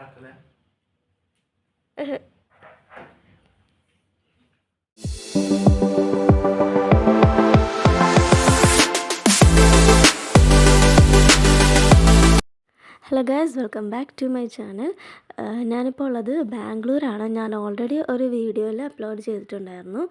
Hello guys, welcome back to my channel. ഞാനിപ്പോൾ ഉള്ളത് ബാംഗ്ലൂരാണ്. ഞാൻ ഓൾറെഡി ഒരു വീഡിയോയിൽ അപ്ലോഡ് ചെയ്തിട്ടുണ്ടായിരുന്നു.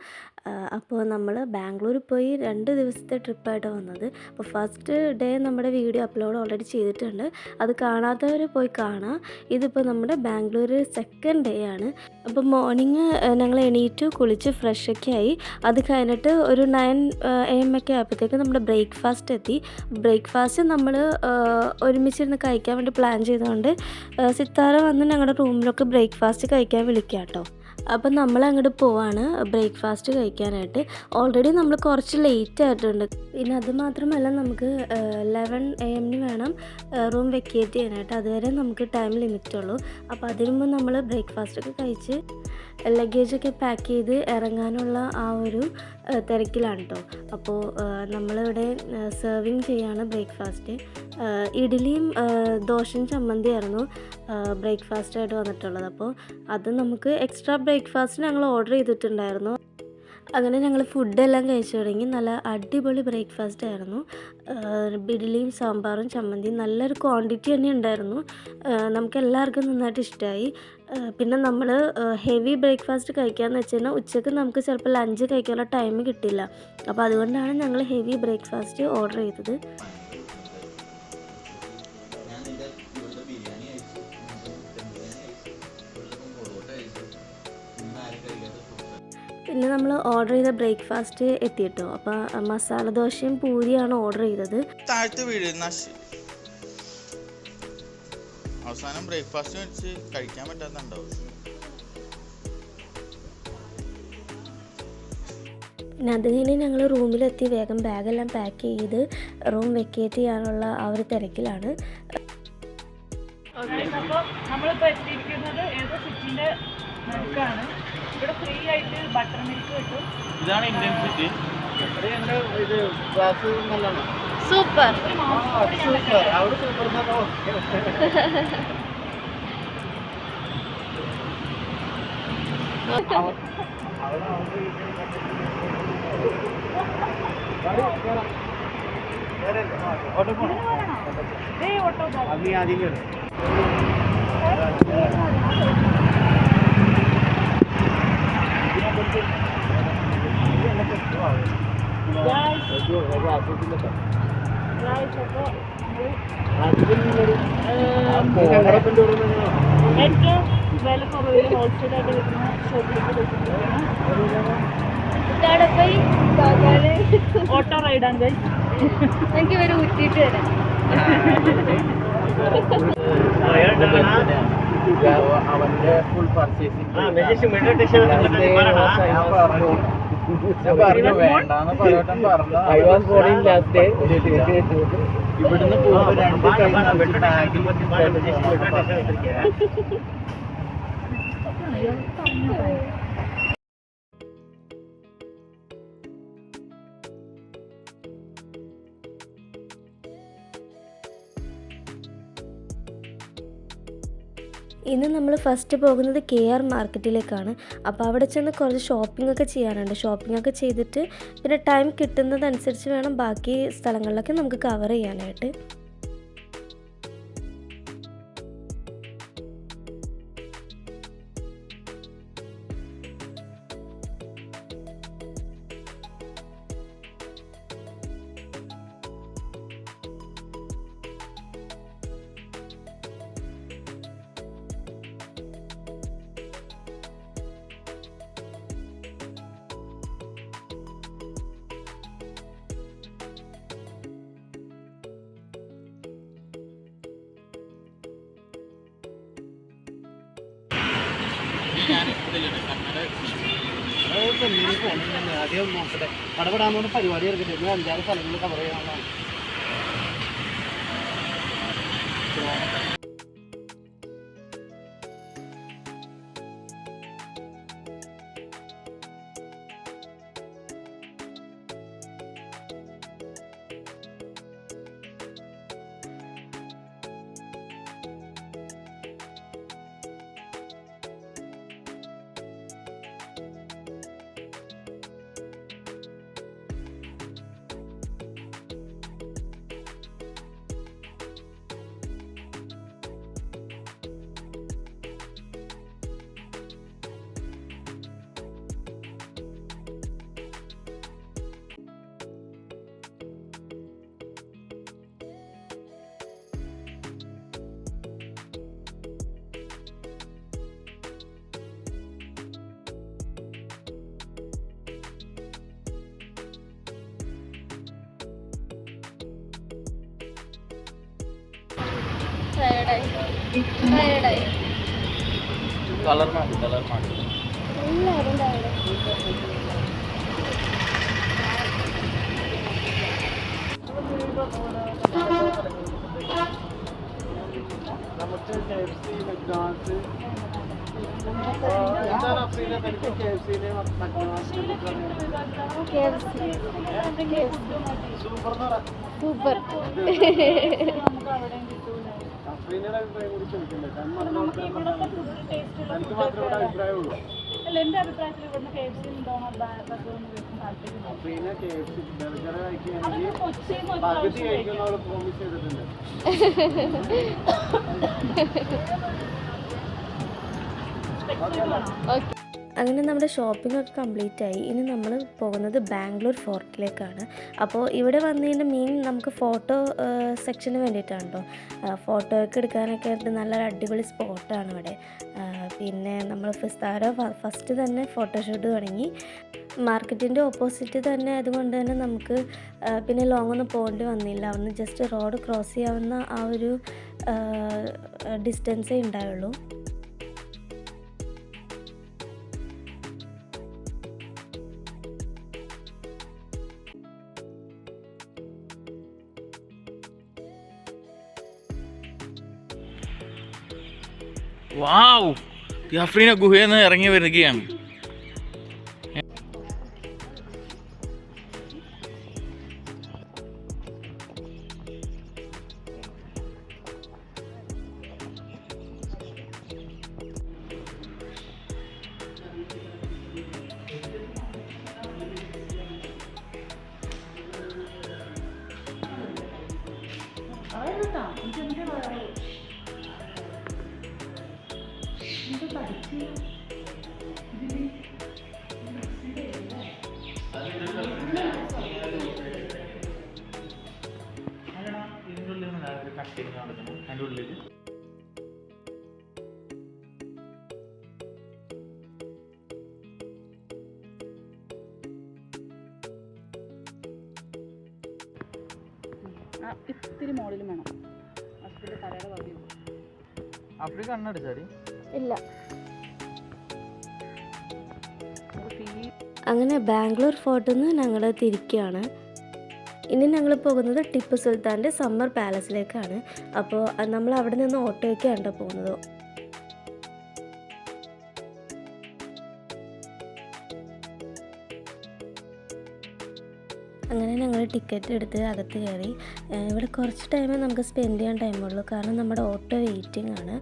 അപ്പോൾ നമ്മൾ ബാംഗ്ലൂർ പോയി 2 ദിവസത്തെ ട്രിപ്പായിട്ട് വന്നത്. അപ്പോൾ ഫസ്റ്റ് ഡേ നമ്മുടെ വീഡിയോ അപ്ലോഡ് ഓൾറെഡി ചെയ്തിട്ടുണ്ട്. അത് കാണാത്തവർ പോയി കാണാം. ഇതിപ്പോൾ നമ്മുടെ ബാംഗ്ലൂർ സെക്കൻഡ് ഡേ ആണ്. അപ്പോൾ മോർണിംഗ് ഞങ്ങൾ എണീറ്റു, കുളിച്ച് ഫ്രഷൊക്കെ ആയി. അത് കഴിഞ്ഞിട്ട് ഒരു 9 AM ഒക്കെ ആയപ്പോഴത്തേക്ക് നമ്മുടെ ബ്രേക്ക്ഫാസ്റ്റ് എത്തി. ബ്രേക്ക്ഫാസ്റ്റ് നമ്മൾ ഒരുമിച്ചിരുന്ന് കഴിക്കാൻ വേണ്ടി പ്ലാൻ ചെയ്തുകൊണ്ട് സിത്താര വന്ന് ഞങ്ങളുടെ റൂമിലൊക്കെ ബ്രേക്ക്ഫാസ്റ്റ് കഴിക്കാൻ വിളിക്കാം കേട്ടോ. അപ്പം നമ്മൾ അങ്ങോട്ട് പോവാണ് ബ്രേക്ക്ഫാസ്റ്റ് കഴിക്കാനായിട്ട്. ഓൾറെഡി നമ്മൾ കുറച്ച് ലേറ്റ് ആയിട്ടുണ്ട്. പിന്നെ അത് മാത്രമല്ല, നമുക്ക് 11 AM വേണം റൂം വെക്കേറ്റ് ചെയ്യാനായിട്ട്. അതുവരെ നമുക്ക് ടൈം ലിമിറ്റ് ഉള്ളൂ. അപ്പോൾ അതിന് മുമ്പ് നമ്മൾ ബ്രേക്ക്ഫാസ്റ്റൊക്കെ കഴിച്ച് ലഗേജൊക്കെ പാക്ക് ചെയ്ത് ഇറങ്ങാനുള്ള ആ ഒരു തിരക്കിലാണ് കേട്ടോ. അപ്പോൾ നമ്മളിവിടെ സെർവിങ് ചെയ്യാണ് ബ്രേക്ക്ഫാസ്റ്റ്. ഇഡ്ഡലിയും ദോശയും ചമ്മന്തിയായിരുന്നു ബ്രേക്ക്ഫാസ്റ്റായിട്ട് വന്നിട്ടുള്ളത്. അപ്പോൾ അത് നമുക്ക് എക്സ്ട്രാ ബ്രേക്ക്ഫാസ്റ്റ് ഞങ്ങൾ ഓർഡർ ചെയ്തിട്ടുണ്ടായിരുന്നു. അങ്ങനെ ഞങ്ങൾ ഫുഡെല്ലാം കഴിച്ചു തുടങ്ങി. നല്ല അടിപൊളി ബ്രേക്ക്ഫാസ്റ്റ് ആയിരുന്നു. ഇഡ്ഡലിയും സാമ്പാറും ചമ്മന്തിയും നല്ലൊരു ക്വാണ്ടിറ്റി തന്നെ ഉണ്ടായിരുന്നു. നമുക്ക് എല്ലാവർക്കും നന്നായിട്ട് ഇഷ്ടമായി. പിന്നെ നമ്മൾ ഹെവി ബ്രേക്ക്ഫാസ്റ്റ് കഴിക്കാമെന്ന് വെച്ച് കഴിഞ്ഞാൽ ഉച്ചയ്ക്ക് നമുക്ക് ചിലപ്പോൾ ലഞ്ച് കഴിക്കാനുള്ള ടൈം കിട്ടില്ല. അപ്പോൾ അതുകൊണ്ടാണ് ഞങ്ങൾ ഹെവി ബ്രേക്ക്ഫാസ്റ്റ് ഓർഡർ ചെയ്തത്. പിന്നെ നമ്മൾ ഓർഡർ ചെയ്ത ബ്രേക്ക്ഫാസ്റ്റ് എത്തിയിട്ടോ. അപ്പോൾ മസാല ദോശയും പൂരിയാണ് ഓർഡർ ചെയ്തത്. അവസാനം ബ്രേക്ക്ഫാസ്റ്റ് വെച്ച് കഴിക്കാൻ പറ്റാത്തുണ്ടാവും. പിന്നെ അത് കഴിഞ്ഞ് ഞങ്ങൾ റൂമിലെത്തി വേഗം ബാഗെല്ലാം പാക്ക് ചെയ്ത് റൂം വെക്കേറ്റ് ചെയ്യാനുള്ള ആ ഒരു തിരക്കിലാണ്. അപ്പോൾ നമ്മളിപ്പോൾ എത്തിയിരിക്കുന്നത് ഏതോ സിറ്റിൻ്റെ നടുക്കാണ്. ഇവിടെ ഫ്രീ ആയിട്ട് ബട്ടർ മിൽക്ക് കിട്ടും. ഇതാണ് ഇന്ത്യൻ സിറ്റി. ഇത് ക്ലാസ് നല്ലതാണ്. Super super. അവിടെ സൂപ്പർ ഓട്ടോ പോണോ? ഓട്ടോ അത് ആദ്യം കയറും. എനിക്ക് വില കുറവിൽ ഹോൾസെയിലായിട്ട് കിട്ടുന്ന ഷോപ്പിലേക്ക് ഓട്ടോ റൈഡാണ് ഗൈസ്. എനിക്ക് ഇവരെ ഊറ്റിയിട്ട് വരാം. അവന്റെ ഫുൾ പർച്ചേസിംഗ് വേണ്ടാന്ന് പലവട്ടം പറഞ്ഞു. ഇവിടുന്ന് പോകുമ്പോ 2 കൈ നമുക്ക് ബാഗിൽ ഇന്ന് നമ്മൾ ഫസ്റ്റ് പോകുന്നത് KR മാർക്കറ്റിലേക്കാണ്. അപ്പോൾ അവിടെ ചെന്ന് കുറച്ച് ഷോപ്പിംഗ് ഒക്കെ ചെയ്യാനുണ്ട്. ഷോപ്പിംഗ് ഒക്കെ ചെയ്തിട്ട് പിന്നെ ടൈം കിട്ടുന്നതനുസരിച്ച് വേണം ബാക്കി സ്ഥലങ്ങളിലൊക്കെ നമുക്ക് കവർ ചെയ്യാനായിട്ട്. ആദ്യം നോക്കട്ടെ. പടപെടാന്ന് പരിപാടി എടുക്കട്ടെ. 5-6 സ്ഥലങ്ങൾ കവർ ചെയ്യാനുള്ളതാണ്. കളർ മാറ്റി എല്ലാവരും ടയർഡ്. നമുക്ക് KFC, McDonald's എന്താണ് അഫ്രീനെ തനിക്ക് KFCനെ സൂപ്പർ. അഫ്രീനയുടെ അഭിപ്രായം കൂടി ചോദിക്കണ്ടേ? എനിക്ക് മാത്രമേ ഇവിടെ അഭിപ്രായമുള്ളൂ. അല്ല, എൻ്റെ അഭിപ്രായത്തിൽ ഇവിടുന്ന് KFC ഉണ്ടോണോ താല്പര്യം. അഫ്രീനെ KFC ബർഗർ കഴിക്കുകയാണെങ്കിൽ പകുതി കഴിക്കുന്നവർ പ്രോമിസ് ചെയ്തിട്ടുണ്ട്. അങ്ങനെ നമ്മുടെ ഷോപ്പിംഗ് ഒക്കെ കംപ്ലീറ്റ് ആയി. ഇനി നമ്മൾ പോകുന്നത് ബാംഗ്ലൂർ ഫോർട്ടിലേക്കാണ്. അപ്പോൾ ഇവിടെ വന്നതിൻ്റെ മെയിൻ നമുക്ക് ഫോട്ടോ സെക്ഷന് വേണ്ടിയിട്ടാണ് കേട്ടോ. ഫോട്ടോ ഒക്കെ എടുക്കാനൊക്കെ ആയിട്ട് നല്ലൊരു അടിപൊളി സ്പോട്ടാണ് ഇവിടെ. പിന്നെ നമ്മൾ ഫസ്റ്റ് തന്നെ ഫോട്ടോഷൂട്ട് തുടങ്ങി. മാർക്കറ്റിൻ്റെ ഓപ്പോസിറ്റ് തന്നെ അതുകൊണ്ട് തന്നെ നമുക്ക് പിന്നെ ലോങ് ഒന്നും പോകേണ്ടി വന്നില്ല. അവിടുന്ന് ജസ്റ്റ് റോഡ് ക്രോസ് ചെയ്യാവുന്ന ആ ഒരു ഡിസ്റ്റൻസേ ഉണ്ടാവുള്ളൂ. വാവ്, അഫ്രീന ഗുഹയിൽ നിന്ന് ഇറങ്ങി വരികയാണ്. അതിൻ്റെ ഉള്ളിൽ ഇത്തിരി മോഡലും വേണം. ഹസ്ബൻഡ് തലയുടെ പകുതി അഫ്രീ കണ്ണടിച്ചാടി ഇല്ല. അങ്ങനെ ബാംഗ്ലൂർ ഫോർട്ടിൽ നിന്ന് ഞങ്ങൾ തിരിക്കുകയാണ്. ഇനി ഞങ്ങൾ പോകുന്നത് ടിപ്പു സുൽത്താൻ്റെ സമ്മർ പാലസിലേക്കാണ്. അപ്പോൾ നമ്മൾ അവിടെ നിന്ന് ഓട്ടോയ്ക്കാണ് പോകുന്നത്. അങ്ങനെ ഞങ്ങൾ ടിക്കറ്റ് എടുത്ത് അകത്ത് കയറി. ഇവിടെ കുറച്ച് ടൈമേ നമുക്ക് സ്പെൻഡ് ചെയ്യാൻ ടൈമുള്ളൂ, കാരണം നമ്മുടെ ഓട്ടോ വെയിറ്റിംഗ് ആണ്.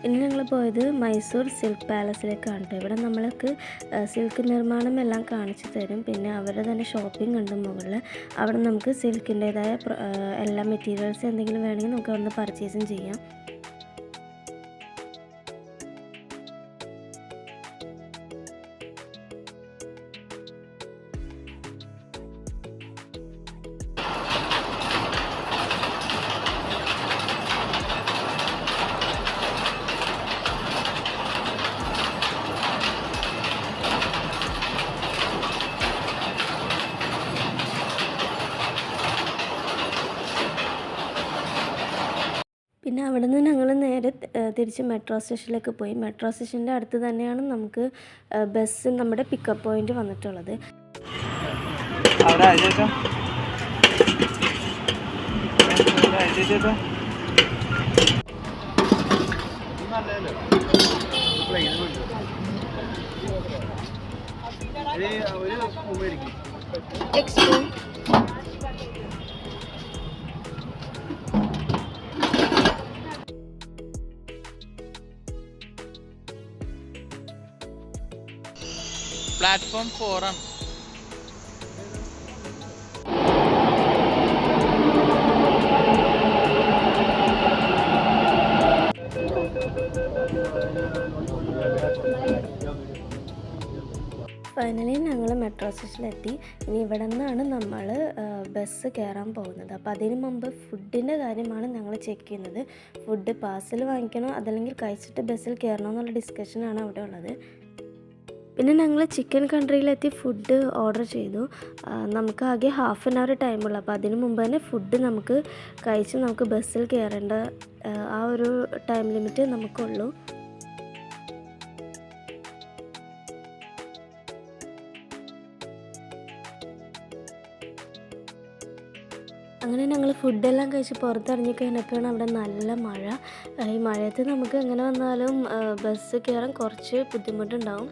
ഇനി ഞങ്ങൾ പോയത് മൈസൂർ സിൽക്ക് പാലസിലേക്കാണ് കേട്ടോ. ഇവിടെ നമ്മൾക്ക് സിൽക്ക് നിർമ്മാണം എല്ലാം കാണിച്ചു തരും. പിന്നെ അവരുടെ തന്നെ ഷോപ്പിംഗ് ഉണ്ട് മുകളിൽ. അവിടെ നമുക്ക് സിൽക്കിൻ്റേതായ എല്ലാ മെറ്റീരിയൽസ് എന്തെങ്കിലും വേണമെങ്കിൽ നമുക്ക് അവിടെ നിന്ന് പർച്ചേസും ചെയ്യാം. പിന്നെ അവിടെ നിന്ന് ഞങ്ങൾ നേരെ തിരിച്ച് മെട്രോ സ്റ്റേഷനിലേക്ക് പോയി. മെട്രോ സ്റ്റേഷൻ്റെ അടുത്ത് തന്നെയാണ് നമുക്ക് ബസ് നമ്മുടെ പിക്കപ്പ് പോയിന്റ് വന്നിട്ടുള്ളത്. പ്ലാറ്റ്ഫോം 4 ആണ്. ഫൈനലി ഞങ്ങൾ മെട്രോ സ്റ്റേഷനിലെത്തി. ഇനി ഇവിടെ നിന്നാണ് നമ്മൾ ബസ് കയറാൻ പോകുന്നത്. അപ്പോൾ അതിന് മുമ്പ് ഫുഡിൻ്റെ കാര്യമാണ് ഞങ്ങൾ ചെക്ക് ചെയ്യുന്നത്. ഫുഡ് പാർസൽ വാങ്ങിക്കണോ അതല്ലെങ്കിൽ കഴിച്ചിട്ട് ബസ്സിൽ കയറണോ എന്നുള്ള ഡിസ്കഷനാണ് അവിടെ ഉള്ളത്. പിന്നെ ഞങ്ങൾ ചിക്കൻ കൺട്രിയിലെത്തി ഫുഡ് ഓർഡർ ചെയ്തു. നമുക്ക് ആകെ ഹാഫ് ആൻ അവർ ടൈമുള്ളൂ. അപ്പോൾ അതിന് മുമ്പ് തന്നെ ഫുഡ് നമുക്ക് കഴിച്ച് നമുക്ക് ബസ്സിൽ കയറേണ്ട ആ ഒരു ടൈം ലിമിറ്റ് നമുക്കുള്ളൂ. അങ്ങനെ ഞങ്ങൾ ഫുഡെല്ലാം കഴിച്ച് പുറത്തിറങ്ങി കഴിഞ്ഞപ്പോഴാണ് അവിടെ നല്ല മഴ. ഈ മഴയത്ത് നമുക്ക് എങ്ങനെ വന്നാലും ബസ് കയറാൻ കുറച്ച് ബുദ്ധിമുട്ടുണ്ടാവും.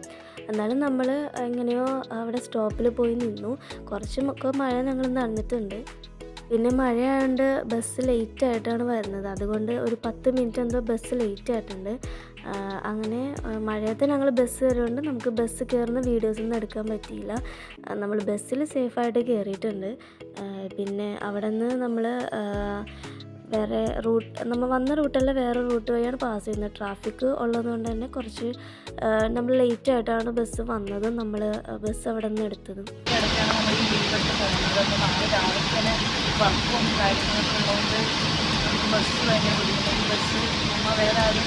എന്നാലും നമ്മൾ എങ്ങനെയോ അവിടെ സ്റ്റോപ്പിൽ പോയി നിന്നു. കുറച്ചൊക്കെ മഴ ഞങ്ങൾ നടന്നിട്ടുണ്ട്. പിന്നെ മഴയായതുകൊണ്ട് ബസ് ലേറ്റ് ആയിട്ടാണ് വരുന്നത്. അതുകൊണ്ട് ഒരു 10 മിനിറ്റ് എന്തോ ബസ് ലേറ്റ് ആയിട്ടുണ്ട്. അങ്ങനെ മഴയത്ത് ഞങ്ങൾ ബസ് കയറിയോണ്ട് നമുക്ക് ബസ് കയറുന്ന വീഡിയോസൊന്നും എടുക്കാൻ പറ്റിയില്ല. നമ്മൾ ബസ്സിൽ സേഫായിട്ട് കയറിയിട്ടുണ്ട്. പിന്നെ അവിടെ നിന്ന് നമ്മൾ വേറെ നമ്മൾ വന്ന റൂട്ടല്ല വേറെ റൂട്ട് വഴിയാണ് പാസ് ചെയ്യുന്നത്. ട്രാഫിക് ഉള്ളതുകൊണ്ട് തന്നെ കുറച്ച് നമ്മൾ ലേറ്റ് ആയിട്ടാണ് ബസ് വന്നതും നമ്മൾ ബസ് അവിടെ നിന്ന് എടുത്തതും. ഇടയ്ക്കാണ് നമ്മൾ ഈ ലീവൊക്കെ പോകുന്നത്. അപ്പോൾ നാളെ രാവിലെ തന്നെ വർക്കും കാര്യങ്ങളൊക്കെ ഉള്ളതുകൊണ്ട് നമുക്ക് ബസ് ഭയങ്കര ബുദ്ധിമുട്ടാണ്. ബസ് നമ്മൾ വേറെ ആരും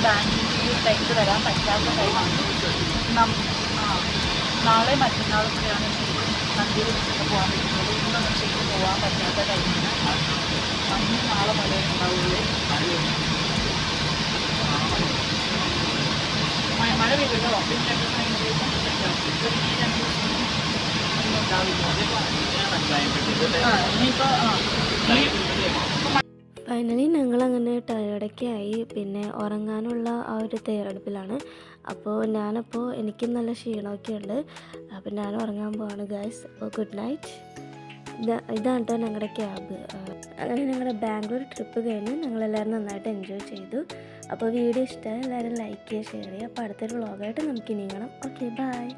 ബാംഗ്ലൂരിൽ ടൈമിൽ വരാൻ പറ്റാത്ത ടൈമാണ്. നാളെ മറ്റന്നാളും കൂടെയാണ് നന്ദിയിൽ പോകാൻ പറ്റുന്നത്. ഇന്നൊന്നും ശരിക്കും പോകാൻ പറ്റാത്ത ടൈമിന് അന്ന് നാളെ മുതലേ ഉണ്ടാവുള്ളൂ. മഴ പെയ്തല്ലോ. പിന്നെ ഫൈനലി ഞങ്ങളങ്ങനെ ടയേർഡൊക്കെ ആയി. പിന്നെ ഉറങ്ങാനുള്ള ആ ഒരു തയ്യാറെടുപ്പിലാണ്. അപ്പോൾ എനിക്ക് നല്ല ക്ഷീണമൊക്കെ ഉണ്ട്. അപ്പോൾ ഞാൻ ഉറങ്ങാൻ പോവാണ് ഗൈസ്. അപ്പോൾ ഗുഡ് നൈറ്റ്. ഇതാണ് കേട്ടോ ഞങ്ങളുടെ ക്യാബ്. അങ്ങനെ ഞങ്ങളുടെ ബാംഗ്ലൂർ ട്രിപ്പ് കഴിഞ്ഞ് ഞങ്ങളെല്ലാവരും നന്നായിട്ട് എൻജോയ് ചെയ്തു. അപ്പോൾ വീഡിയോ ഇഷ്ടമായി എല്ലാവരും ലൈക്ക് ചെയ്യുക, ഷെയർ ചെയ്യുക. അപ്പോൾ അടുത്തൊരു വ്ളോഗായിട്ട് നമുക്ക് ഇനി കാണാം. Okay, by.